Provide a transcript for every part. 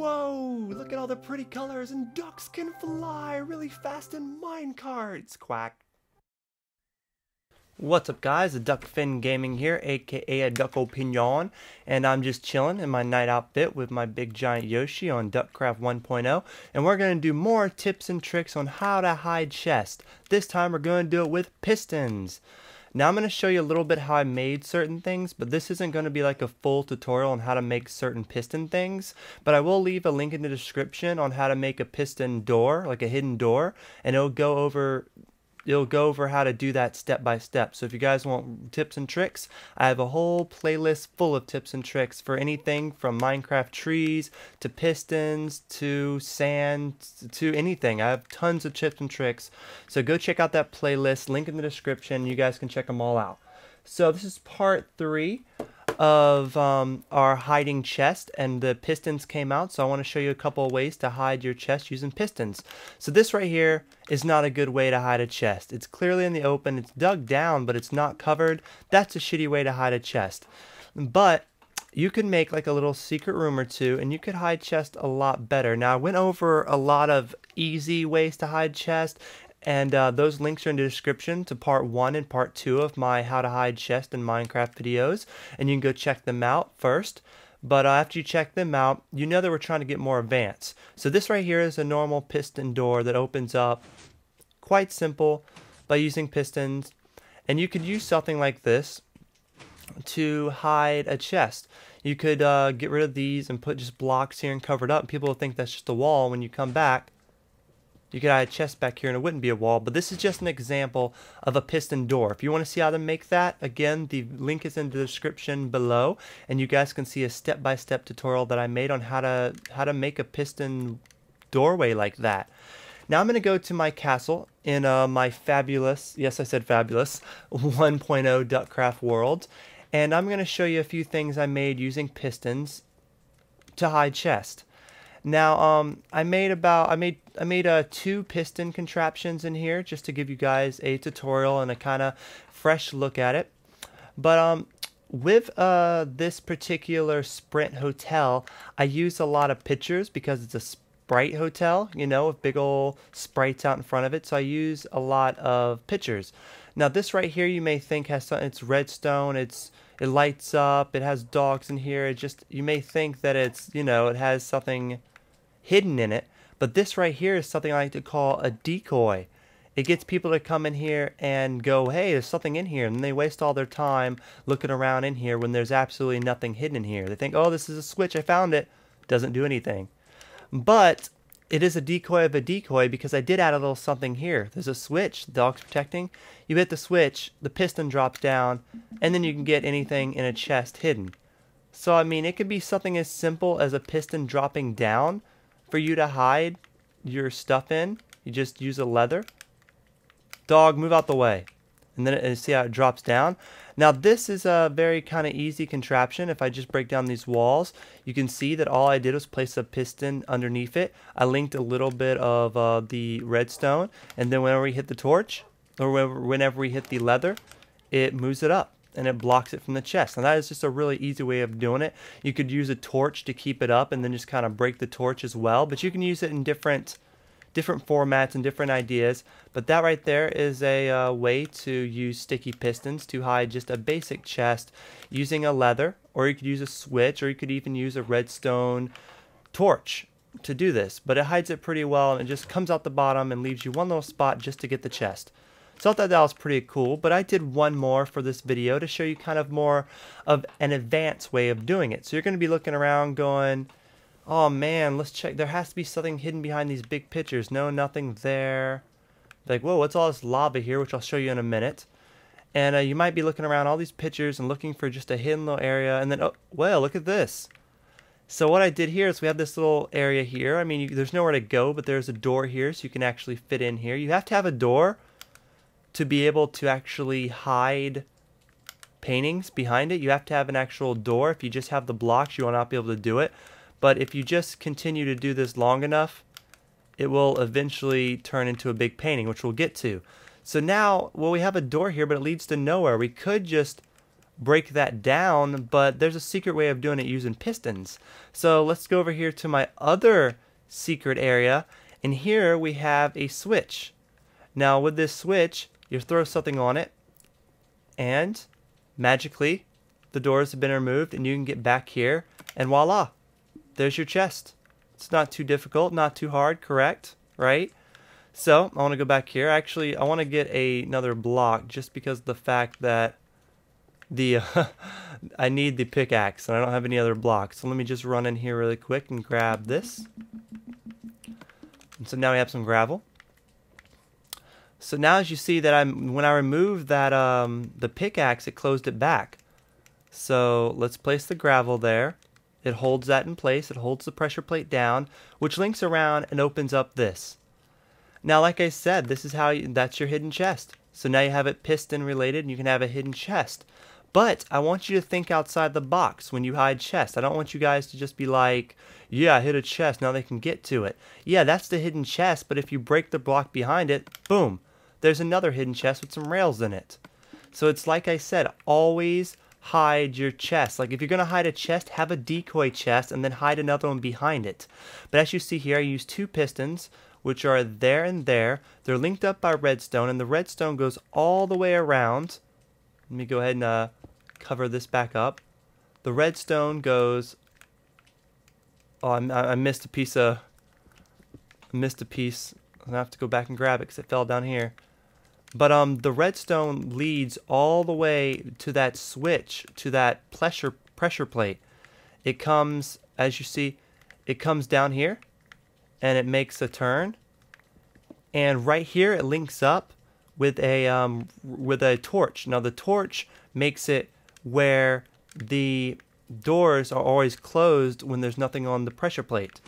Whoa! Look at all the pretty colors, and ducks can fly really fast in minecarts. Quack. What's up, guys? Duckfin Gaming here, aka a Duck Opinion, and I'm just chilling in my night outfit with my big giant Yoshi on Duckcraft 1.0, and we're going to do more tips and tricks on how to hide chests. This time we're going to do it with pistons. Now I'm going to show you a little bit how I made certain things, but this isn't going to be like a full tutorial on how to make certain piston things, but I will leave a link in the description on how to make a piston door, like a hidden door, and it'll go over how to do that step by step. So if you guys want tips and tricks, I have a whole playlist full of tips and tricks for anything from Minecraft trees to pistons to sand to anything. I have tons of tips and tricks. So go check out that playlist, link in the description. You guys can check them all out. So this is part 3 of our hiding chest, and the pistons came out, so I want to show you a couple of ways to hide your chest using pistons. So this right here is not a good way to hide a chest. It's clearly in the open, it's dug down, but it's not covered. That's a shitty way to hide a chest. But you can make like a little secret room or two, and you could hide chest a lot better. Now I went over a lot of easy ways to hide chest, and those links are in the description to part 1 and part 2 of my how to hide chest in Minecraft videos, and you can go check them out first. But after you check them out, you know that we're trying to get more advanced. So this right here is a normal piston door that opens up quite simple by using pistons, and you could use something like this to hide a chest. You could get rid of these and put just blocks here and cover it up. People will think that's just a wall. When you come back, you could hide a chest back here and it wouldn't be a wall, but this is just an example of a piston door. If you want to see how to make that, again, the link is in the description below, and you guys can see a step-by-step tutorial that I made on how to make a piston doorway like that. Now I'm going to go to my castle in my fabulous, yes I said fabulous, 1.0 Duckcraft world, and I'm going to show you a few things I made using pistons to hide chest. Now I made 2 piston contraptions in here just to give you guys a tutorial and a kind of fresh look at it. But with this particular Sprint hotel, I use a lot of pictures because it's a sprite hotel, you know, with big old sprites out in front of it. So I use a lot of pictures. Now this right here, you may think has something. It's redstone. It lights up. It has dogs in here. You may think that it's, you know, it has something hidden in it, but this right here is something I like to call a decoy. It gets people to come in here and go, hey, there's something in here, and they waste all their time looking around in here when there's absolutely nothing hidden in here. They think, oh, this is a switch, I found it. Doesn't do anything. But it is a decoy of a decoy because I did add a little something here. There's a switch, the dog's protecting. You hit the switch, the piston drops down, and then you can get anything in a chest hidden. So I mean, it could be something as simple as a piston dropping down for you to hide your stuff in. You just use a leather. Dog, move out the way. And then see how it drops down. Now this is a very kind of easy contraption. If I just break down these walls, you can see that all I did was place a piston underneath it. I linked a little bit of the redstone, and then whenever we hit the torch, or whenever we hit the leather, it moves it up and it blocks it from the chest. And that is just a really easy way of doing it. You could use a torch to keep it up and then just kind of break the torch as well, but you can use it in different formats and different ideas. But that right there is a way to use sticky pistons to hide just a basic chest using a leather, or you could use a switch, or you could even use a redstone torch to do this. But it hides it pretty well, and it just comes out the bottom and leaves you one little spot just to get the chest. So I thought that was pretty cool, but I did one more for this video to show you kind of more of an advanced way of doing it. So you're going to be looking around going, oh man, let's check. There has to be something hidden behind these big pictures. No, nothing there. Like, whoa, what's all this lava here, which I'll show you in a minute. And you might be looking around all these pictures and looking for just a hidden little area, and then, oh, well, look at this. So what I did here is we have this little area here. I mean, there's nowhere to go, but there's a door here, so you can actually fit in here. You have to have a door to be able to actually hide paintings behind it. You have to have an actual door. If you just have the blocks, you will not be able to do it. But if you just continue to do this long enough, it will eventually turn into a big painting, which we'll get to. So now, well, we have a door here, but it leads to nowhere. We could just break that down, but there's a secret way of doing it using pistons. So let's go over here to my other secret area, and here we have a switch. Now with this switch, you throw something on it, and magically the doors have been removed, and you can get back here, and voila, there's your chest. It's not too difficult, not too hard, correct? Right? So I want to go back here. Actually, I want to get another block just because of the fact that the I need the pickaxe and I don't have any other blocks. So let me just run in here really quick and grab this. And so now we have some gravel. So now as you see that when I removed that the pickaxe, it closed it back. So let's place the gravel there. It holds that in place. It holds the pressure plate down, which links around and opens up this. Now, like I said, this is how that's your hidden chest. So now you have it piston related and you can have a hidden chest. But I want you to think outside the box when you hide chests. I don't want you guys to just be like, yeah, I hid a chest, now they can get to it. Yeah, that's the hidden chest, but if you break the block behind it, boom, there's another hidden chest with some rails in it. So it's like I said, always hide your chest. Like if you're going to hide a chest, have a decoy chest and then hide another one behind it. But as you see here, I use 2 pistons, which are there and there. They're linked up by redstone, and the redstone goes all the way around. Let me go ahead and cover this back up. The redstone goes... Oh, I missed a piece of... I missed a piece. I'm going to have to go back and grab it because it fell down here. But the redstone leads all the way to that switch, to that pressure plate. It comes, as you see, it comes down here, and it makes a turn. And right here, it links up with a torch. Now the torch makes it where the doors are always closed when there's nothing on the pressure plate.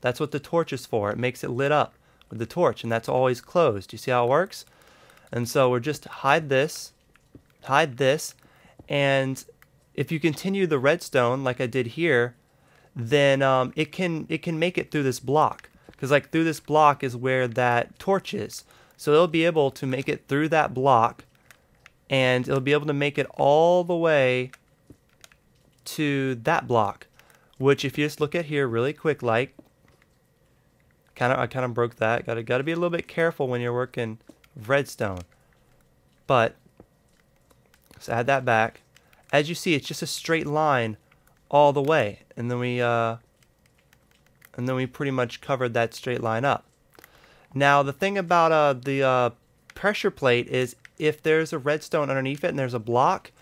That's what the torch is for. It makes it lit up with the torch, and that's always closed. You see how it works? And so we're just hide this, and if you continue the redstone like I did here, then it can make it through this block. Because like through this block is where that torch is. So it'll be able to make it through that block, and it'll be able to make it all the way to that block. Which if you just look at here really quick, like I kind of broke that. Gotta be a little bit careful when you're working redstone. But let's add that back. As you see, it's just a straight line all the way, and then we pretty much covered that straight line up. Now the thing about the pressure plate is if there's a redstone underneath it and there's a block,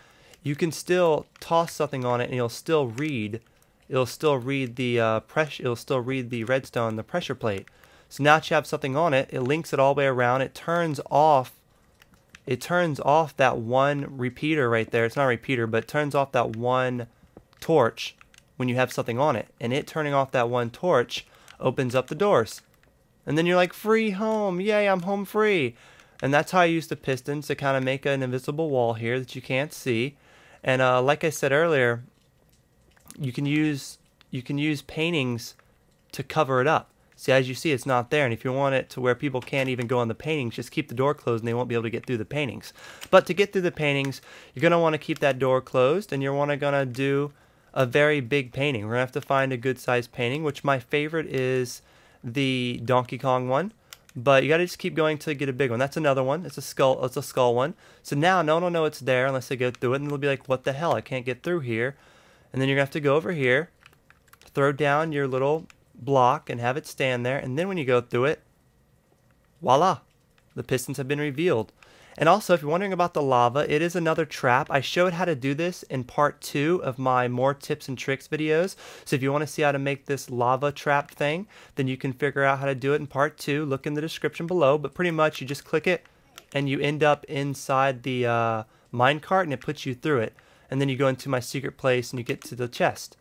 you can still toss something on it and it'll still read the pressure. It'll still read the redstone, the pressure plate. So now that you have something on it, it links it all the way around. It turns off that one repeater right there. It's not a repeater, but it turns off that one torch when you have something on it. And it turning off that one torch opens up the doors. And then you're like, free home. Yay, I'm home free. And that's how I use the pistons to kind of make an invisible wall here that you can't see. And like I said earlier, you can use paintings to cover it up. See, as you see, it's not there. And if you want it to where people can't even go on the paintings, just keep the door closed and they won't be able to get through the paintings. But to get through the paintings, you're going to want to keep that door closed, and you're going to do a very big painting. We're going to have to find a good sized painting, which my favorite is the Donkey Kong one. But you got to just keep going till you get a big one. That's another one. It's a skull one. So now no one will know it's there unless they go through it, and they'll be like, what the hell? I can't get through here. And then you're going to have to go over here, throw down your little block and have it stand there, and then when you go through it, voila, the pistons have been revealed. And also, if you're wondering about the lava, it is another trap. I showed how to do this in part 2 of my more tips and tricks videos. So if you want to see how to make this lava trap thing, then you can figure out how to do it in part 2. Look in the description below. But pretty much you just click it and you end up inside the minecart, and it puts you through it. And then you go into my secret place and you get to the chest.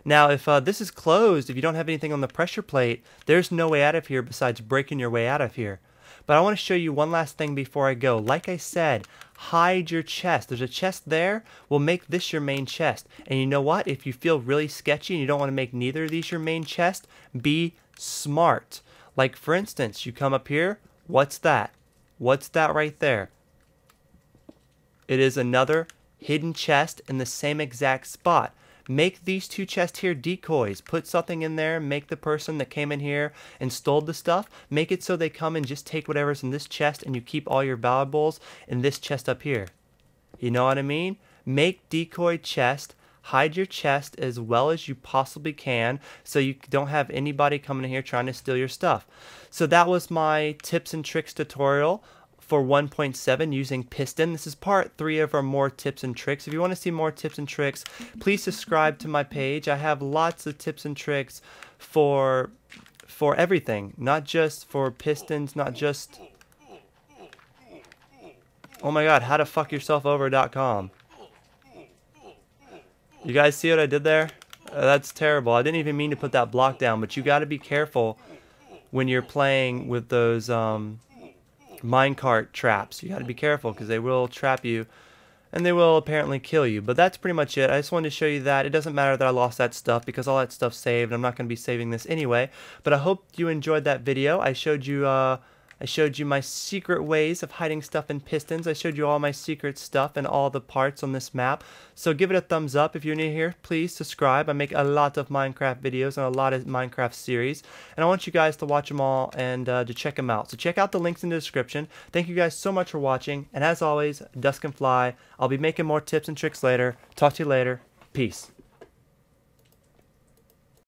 Now, if this is closed, if you don't have anything on the pressure plate, there's no way out of here besides breaking your way out of here. But I want to show you one last thing before I go. Like I said, hide your chest. There's a chest there. We'll make this your main chest. And you know what? If you feel really sketchy and you don't want to make neither of these your main chest, be smart. Like, for instance, you come up here. What's that? What's that right there? It is another hidden chest in the same exact spot. Make these 2 chests here decoys. Put something in there, make the person that came in here and stole the stuff, make it so they come and just take whatever's in this chest and you keep all your valuables in this chest up here. You know what I mean? Make decoy chest, hide your chest as well as you possibly can so you don't have anybody coming in here trying to steal your stuff. So that was my tips and tricks tutorial for 1.7 using Piston. This is part 3 of our more tips and tricks. If you want to see more tips and tricks, please subscribe to my page. I have lots of tips and tricks for everything, not just for pistons, not just, oh my god, howtofuckyourselfover.com. You guys see what I did there? That's terrible. I didn't even mean to put that block down, but you got to be careful when you're playing with those minecart traps. You got to be careful because they will trap you and they will apparently kill you. But that's pretty much it. I just wanted to show you that. It doesn't matter that I lost that stuff because all that stuff's saved. I'm not going to be saving this anyway. But I hope you enjoyed that video. I showed you my secret ways of hiding stuff in pistons. I showed you all my secret stuff and all the parts on this map. So give it a thumbs up. If you're new here, please subscribe. I make a lot of Minecraft videos and a lot of Minecraft series. And I want you guys to watch them all and to check them out. So check out the links in the description. Thank you guys so much for watching. And as always, dusk and fly. I'll be making more tips and tricks later. Talk to you later. Peace.